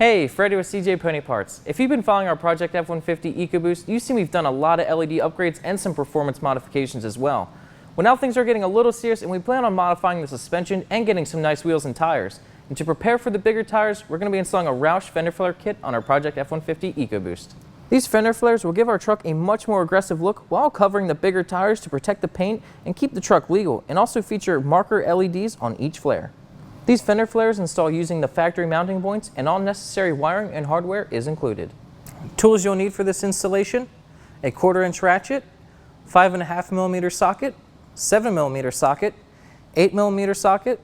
Hey, Freddy with CJ Pony Parts. If you've been following our Project F-150 EcoBoost, you've seen we've done a lot of LED upgrades and some performance modifications as well. Well, now things are getting a little serious and we plan on modifying the suspension and getting some nice wheels and tires. And to prepare for the bigger tires, we're going to be installing a Roush Fender Flare Kit on our Project F-150 EcoBoost. These fender flares will give our truck a much more aggressive look while covering the bigger tires to protect the paint and keep the truck legal, and also feature marker LEDs on each flare. These fender flares install using the factory mounting points, and all necessary wiring and hardware is included. Tools you'll need for this installation: a 1/4-inch ratchet, 5.5mm socket, 7mm socket, 8mm socket,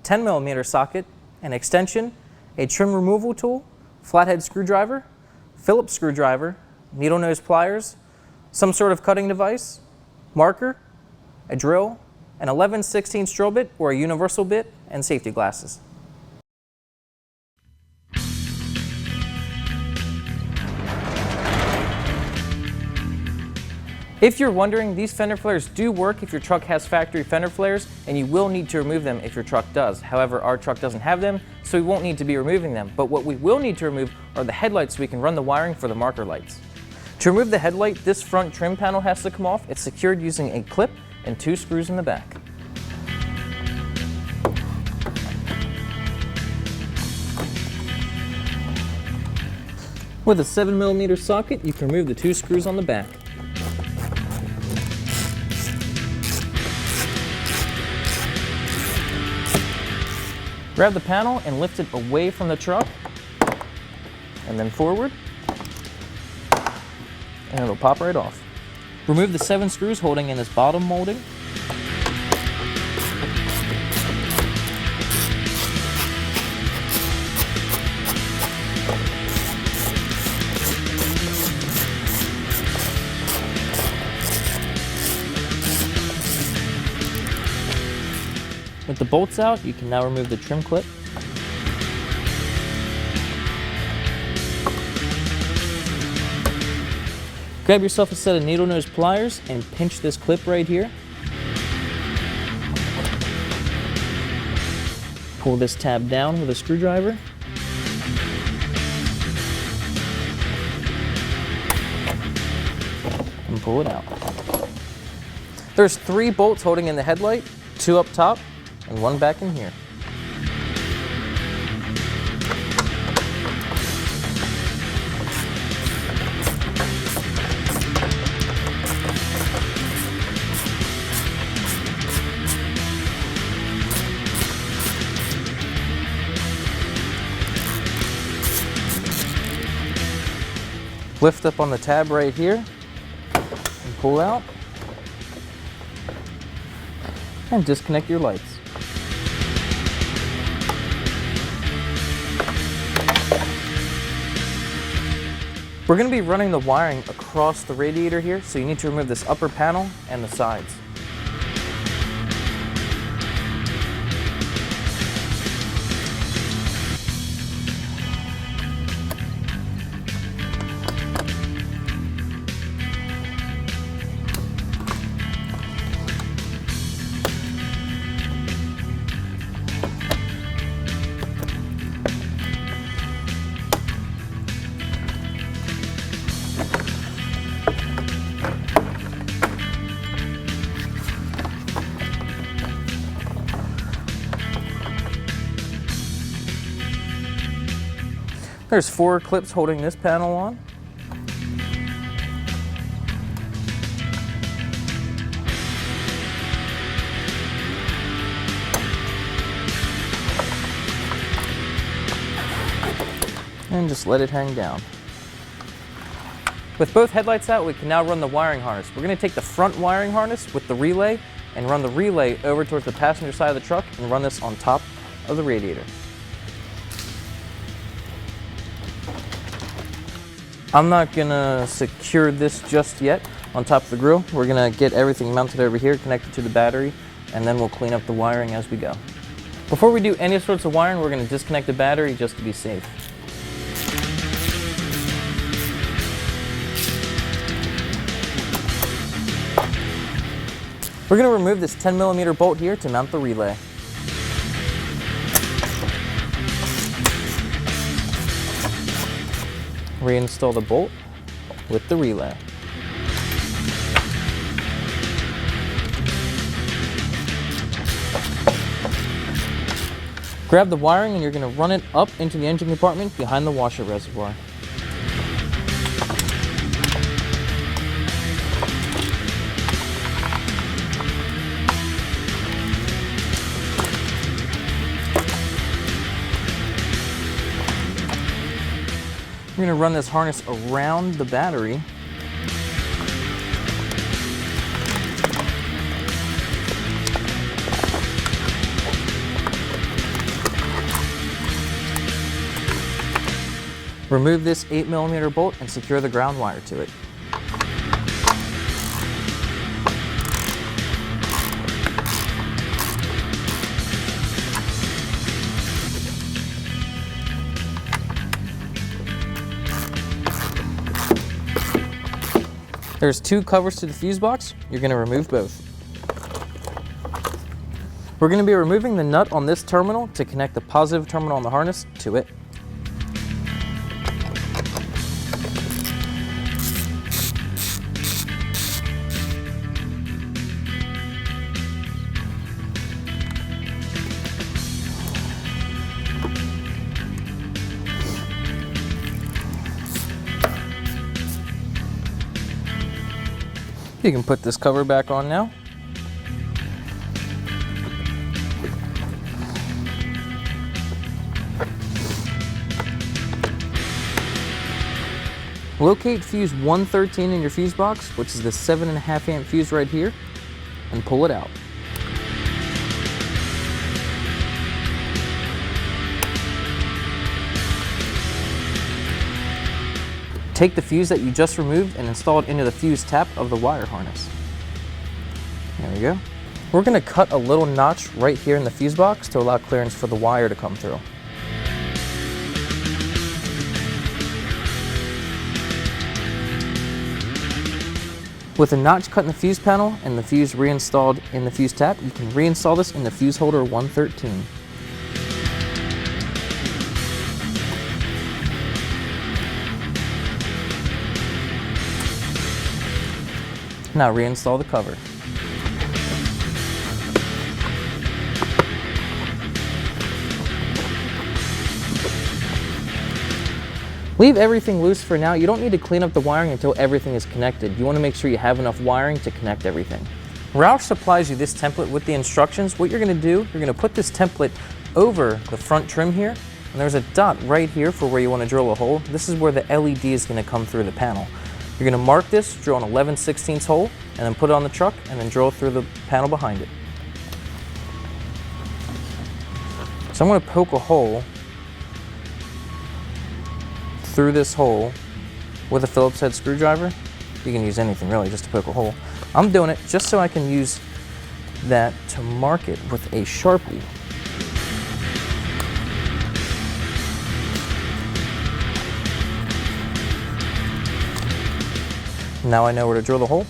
10mm socket, an extension, a trim removal tool, flathead screwdriver, Phillips screwdriver, needle nose pliers, some sort of cutting device, marker, a drill, an 11/16 drill bit or a universal bit, and safety glasses. If you're wondering, these fender flares do work if your truck has factory fender flares, and you will need to remove them if your truck does. However, our truck doesn't have them, so we won't need to be removing them. But what we will need to remove are the headlights so we can run the wiring for the marker lights. To remove the headlight, this front trim panel has to come off. It's secured using a clip and 2 screws in the back. With a 7mm socket, you can remove the 2 screws on the back. Grab the panel and lift it away from the truck, and then forward, and it'll pop right off. Remove the 7 screws holding in this bottom molding. With the bolts out, you can now remove the trim clip. Grab yourself a set of needle nose pliers and pinch this clip right here. Pull this tab down with a screwdriver. And pull it out. There's 3 bolts holding in the headlight, 2 up top, and 1 back in here. Lift up on the tab right here and pull out, and disconnect your lights. We're going to be running the wiring across the radiator here, so you need to remove this upper panel and the sides. There's 4 clips holding this panel on. And just let it hang down. With both headlights out, we can now run the wiring harness. We're going to take the front wiring harness with the relay and run the relay over towards the passenger side of the truck and run this on top of the radiator. I'm not gonna secure this just yet on top of the grill. We're gonna get everything mounted over here, connected to the battery, and then we'll clean up the wiring as we go. Before we do any sorts of wiring, we're gonna disconnect the battery just to be safe. We're going to remove this 10mm bolt here to mount the relay. Reinstall the bolt with the relay. Grab the wiring and you're going to run it up into the engine compartment behind the washer reservoir. We're going to run this harness around the battery. Remove this 8mm bolt and secure the ground wire to it. There's two covers to the fuse box. You're going to remove both. We're going to be removing the nut on this terminal to connect the positive terminal on the harness to it. You can put this cover back on now. Locate fuse 113 in your fuse box, which is the 7.5 amp fuse right here, and pull it out. Take the fuse that you just removed and install it into the fuse tap of the wire harness. There we go. We're going to cut a little notch right here in the fuse box to allow clearance for the wire to come through. With a notch cut in the fuse panel and the fuse reinstalled in the fuse tap, you can reinstall this in the fuse holder 113. Now reinstall the cover. Leave everything loose for now. You don't need to clean up the wiring until everything is connected. You want to make sure you have enough wiring to connect everything. Roush supplies you this template with the instructions. What you're going to do, you're going to put this template over the front trim here, and there's a dot right here for where you want to drill a hole. This is where the LED is going to come through the panel. You're going to mark this, drill an 11/16 hole, and then put it on the truck, and then drill through the panel behind it. So I'm going to poke a hole through this hole with a Phillips head screwdriver. You can use anything really just to poke a hole. I'm doing it just so I can use that to mark it with a Sharpie. Now I know where to drill the hole.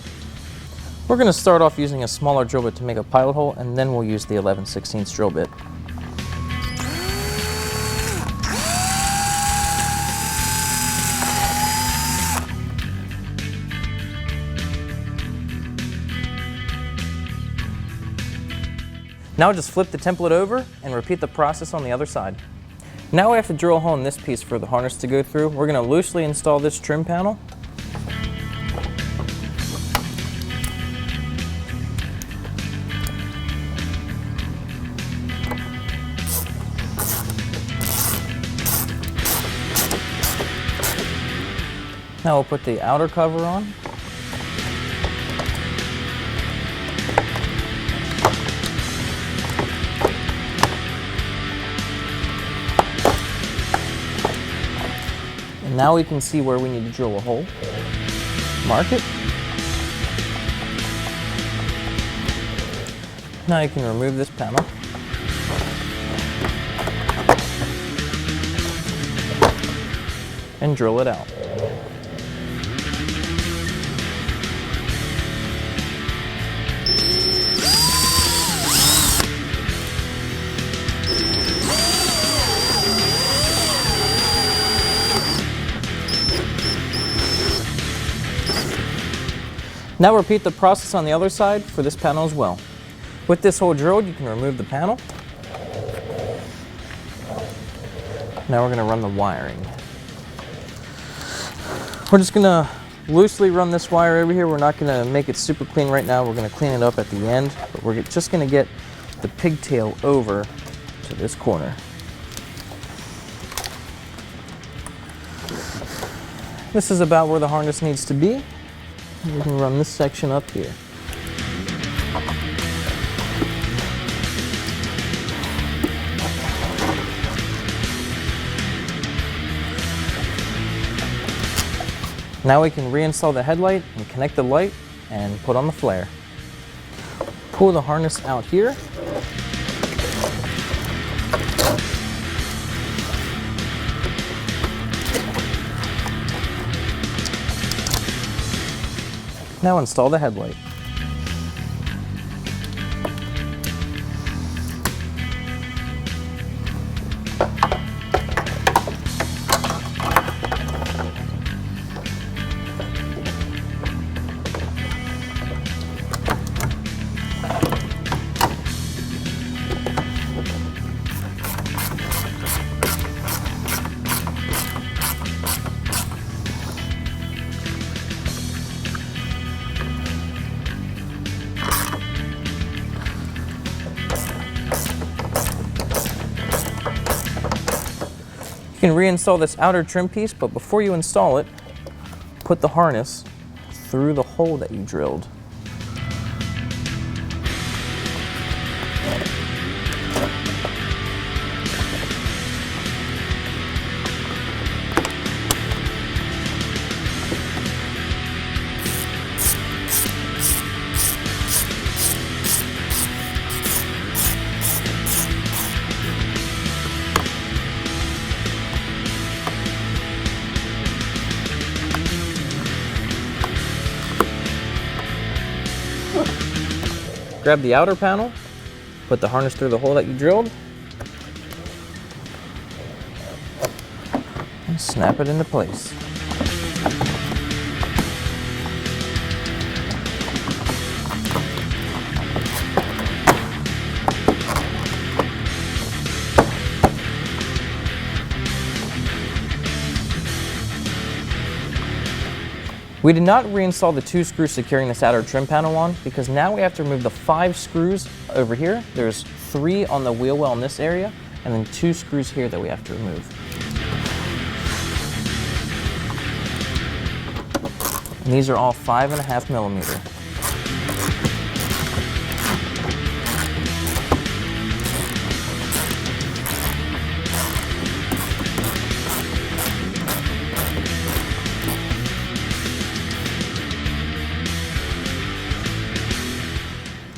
We're going to start off using a smaller drill bit to make a pilot hole, and then we'll use the 11/16 drill bit. Now just flip the template over and repeat the process on the other side. Now we have to drill a hole in this piece for the harness to go through. We're going to loosely install this trim panel. Now we'll put the outer cover on. And now we can see where we need to drill a hole. Mark it. Now you can remove this panel. And drill it out. Now repeat the process on the other side for this panel as well. With this hole drilled, you can remove the panel. Now we're going to run the wiring. We're just going to loosely run this wire over here. We're not going to make it super clean right now. We're going to clean it up at the end, but we're just going to get the pigtail over to this corner. This is about where the harness needs to be. We can run this section up here. Now we can reinstall the headlight and connect the light and put on the flare. Pull the harness out here. Now install the headlight. You can reinstall this outer trim piece, but before you install it, put the harness through the hole that you drilled. Grab the outer panel, put the harness through the hole that you drilled, and snap it into place. We did not reinstall the 2 screws securing this outer trim panel on because now we have to remove the 5 screws over here. There's 3 on the wheel well in this area and then 2 screws here that we have to remove. And these are all 5.5 millimeter.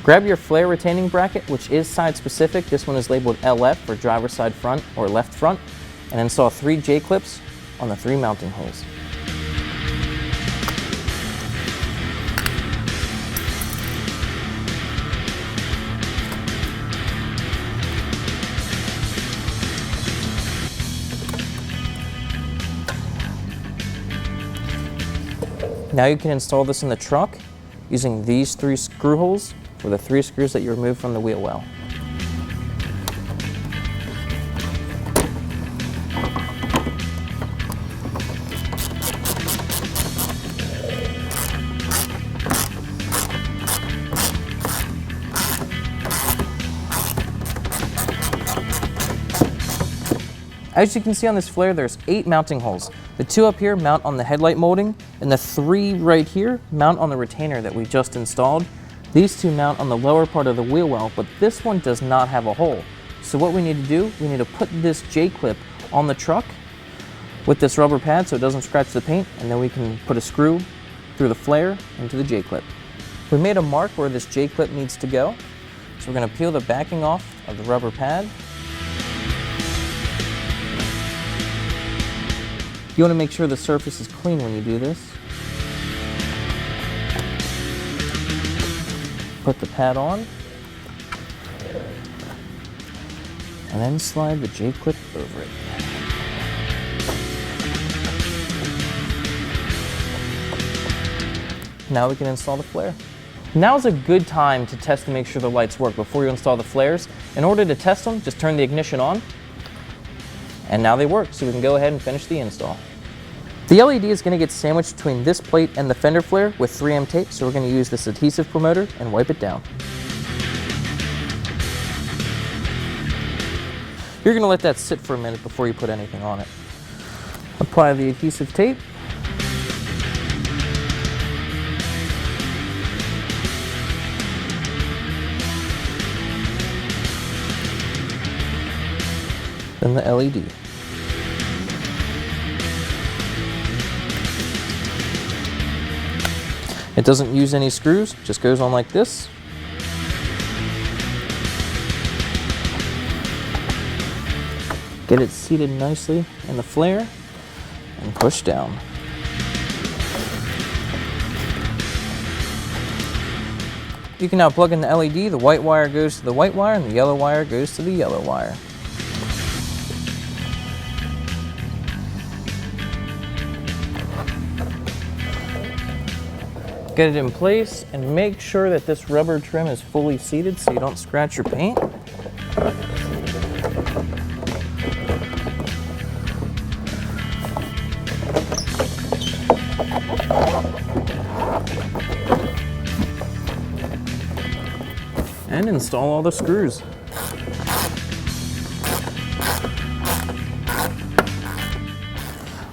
Grab your flare retaining bracket, which is side specific. This one is labeled LF for driver side front or left front, and install 3 J-clips on the 3 mounting holes. Now you can install this in the truck using these 3 screw holes for the 3 screws that you removed from the wheel well. As you can see on this flare, there's 8 mounting holes. The 2 up here mount on the headlight molding, and the 3 right here mount on the retainer that we just installed. These 2 mount on the lower part of the wheel well, but this one does not have a hole. So what we need to do, we need to put this J-clip on the truck with this rubber pad so it doesn't scratch the paint, and then we can put a screw through the flare into the J-clip. We made a mark where this J-clip needs to go, so we're going to peel the backing off of the rubber pad. You want to make sure the surface is clean when you do this. Put the pad on, and then slide the J-clip over it. Now we can install the flare. Now's a good time to test to make sure the lights work before you install the flares. In order to test them, just turn the ignition on, and now they work, so we can go ahead and finish the install. The LED is going to get sandwiched between this plate and the fender flare with 3M tape, so we're going to use this adhesive promoter and wipe it down. You're going to let that sit for a minute before you put anything on it. Apply the adhesive tape. Then the LED. It doesn't use any screws, just goes on like this. Get it seated nicely in the flare and push down. You can now plug in the LED. The white wire goes to the white wire and the yellow wire goes to the yellow wire. Get it in place and make sure that this rubber trim is fully seated so you don't scratch your paint. And install all the screws.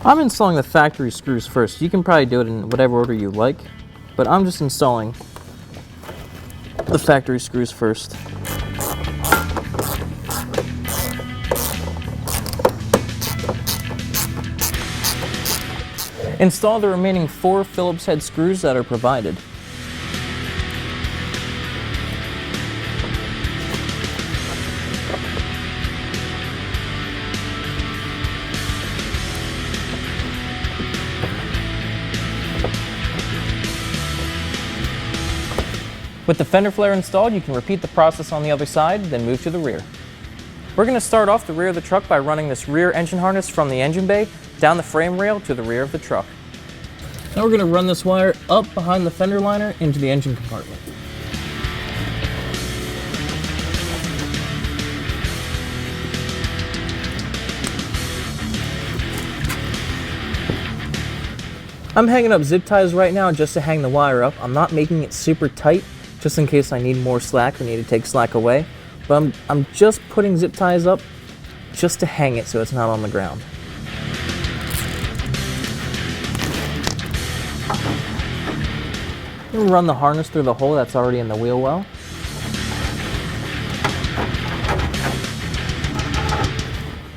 I'm installing the factory screws first. You can probably do it in whatever order you like, but I'm just installing the factory screws first. Install the remaining 4 Phillips head screws that are provided. With the fender flare installed, you can repeat the process on the other side, then move to the rear. We're going to start off the rear of the truck by running this rear engine harness from the engine bay down the frame rail to the rear of the truck. Now we're going to run this wire up behind the fender liner into the engine compartment. I'm hanging up zip ties right now just to hang the wire up. I'm not making it super tight, just in case I need more slack or need to take slack away. But I'm just putting zip ties up just to hang it so it's not on the ground. We'll run the harness through the hole that's already in the wheel well.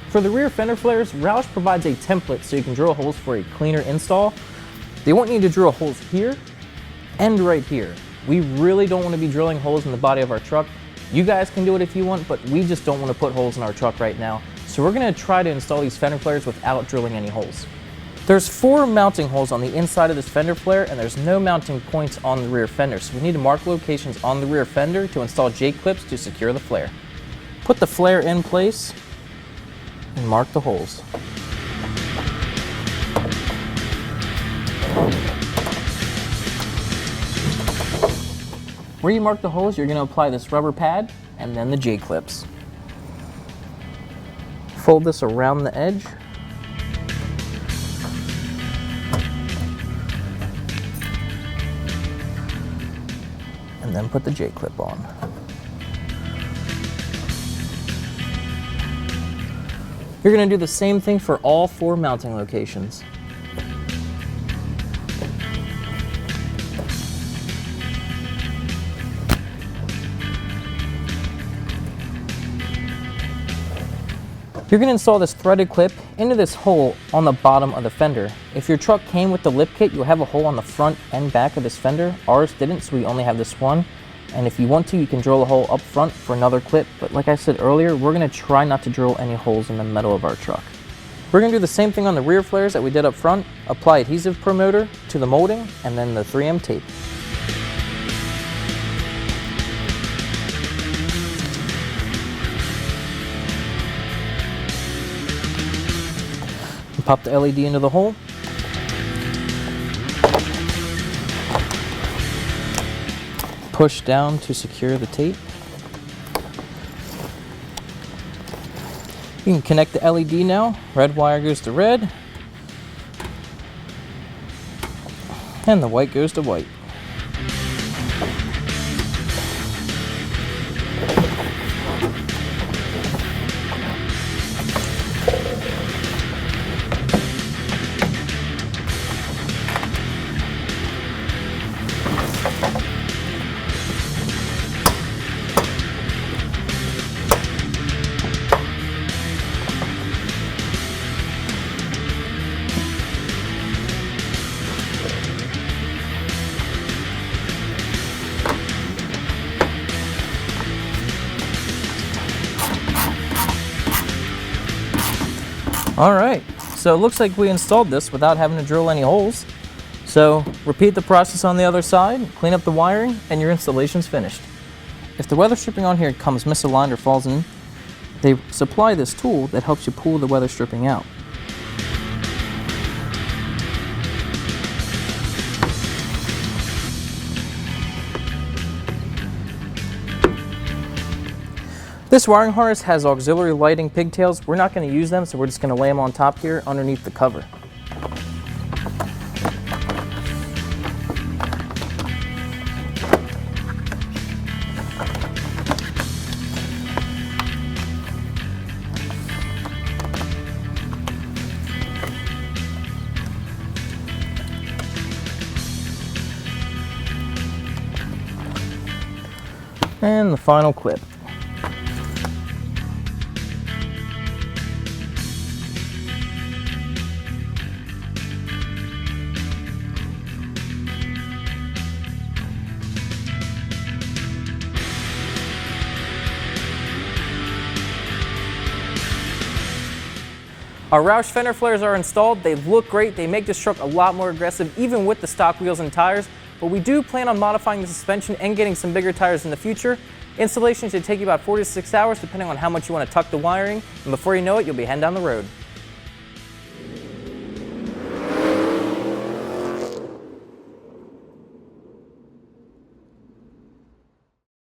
For the rear fender flares, Roush provides a template so you can drill holes for a cleaner install. They want you to drill holes here and right here. We really don't want to be drilling holes in the body of our truck. You guys can do it if you want, but we just don't want to put holes in our truck right now. So we're going to try to install these fender flares without drilling any holes. There's 4 mounting holes on the inside of this fender flare, and there's no mounting points on the rear fender, so we need to mark locations on the rear fender to install J-clips to secure the flare. Put the flare in place and mark the holes. Where you mark the holes, you're going to apply this rubber pad and then the J-clips. Fold this around the edge. And then put the J-clip on. You're going to do the same thing for all 4 mounting locations. You're going to install this threaded clip into this hole on the bottom of the fender. If your truck came with the lip kit, you'll have a hole on the front and back of this fender. Ours didn't, so we only have this one. And if you want to, you can drill a hole up front for another clip. But like I said earlier, we're going to try not to drill any holes in the metal of our truck. We're going to do the same thing on the rear flares that we did up front. Apply adhesive promoter to the molding and then the 3M tape. Pop the LED into the hole. push down to secure the tape. You can connect the LED now. Red wire goes to red, and the white goes to white. All right, so it looks like we installed this without having to drill any holes. So repeat the process on the other side, clean up the wiring, and your installation's finished. If the weather stripping on here comes misaligned or falls in, they supply this tool that helps you pull the weather stripping out. This wiring harness has auxiliary lighting pigtails. We're not going to use them, so we're just going to lay them on top here underneath the cover. And the final clip. Our Roush Fender Flares are installed. They look great. They make this truck a lot more aggressive, even with the stock wheels and tires. But we do plan on modifying the suspension and getting some bigger tires in the future. Installation should take you about 4 to 6 hours, depending on how much you want to tuck the wiring. And before you know it, you'll be heading down the road.